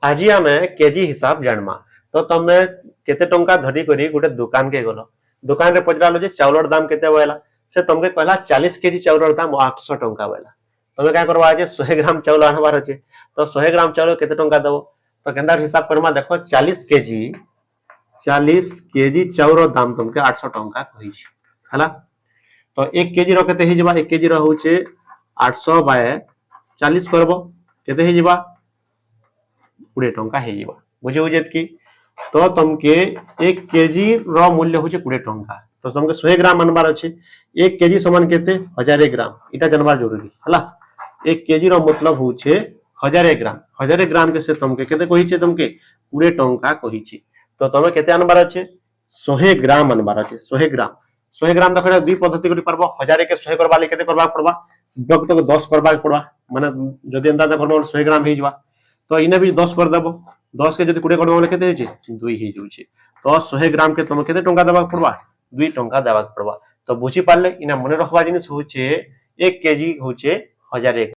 आज आम केजी हिसाब जानमा तो तुम केते टंका धरी करी गोटे दुकान के गल दुकान रे पचरालो जे चाउलर दाम केते बोला से तुमके कहला 40 केजी चाउलर दाम 800 टंका बोला तुम क्या करवा आज 100 ग्राम चाउल आनबार अच्छे तो 100 ग्राम चाउल केते टंका देबो तो केंदा हिसाब करमा देखो 40 केजी चाउल दाम तुमके 800 टंका कहि हला तो 1 केजी रो केते हि जबा 1 केजी रो होचे 800 बाय 40 करबो केते हि जबा 20 टंका हे जबा बुझे बुझेत की तो तुमके 1 केजी रो मूल्य होचे 20 टंका तो तुमके 100 ग्राम आनबार अच्छे 1 केजी समान केते 1000 ग्राम इटा जानबार जरूरी हला 1 केजी रो मतलब होचे 1000 ग्राम के से तुमके केते कहि छे तुमके 20 टंका कहि छे तो तुमे केते आनबार अच्छे 100 ग्राम आनबार अच्छे 100 ग्राम देखो दुई पद्धति करि परबो 1000 के 100 करबा ले केते करबा पड़बा व्यक्त को 10 करबा पड़बा माने जदि अंदा देखो 100 ग्राम हे जबा तो इने भी 10 कर देबो 10 के जदि 20 करबो ले केते होचे 2 हे जोचे तो 100 ग्राम के तुम केते टंका देबा पड़बा 2 टंका देबा पड़बा तो बुझी पारले इना मने रखबा जिनिस होचे 1 केजी होचे 1000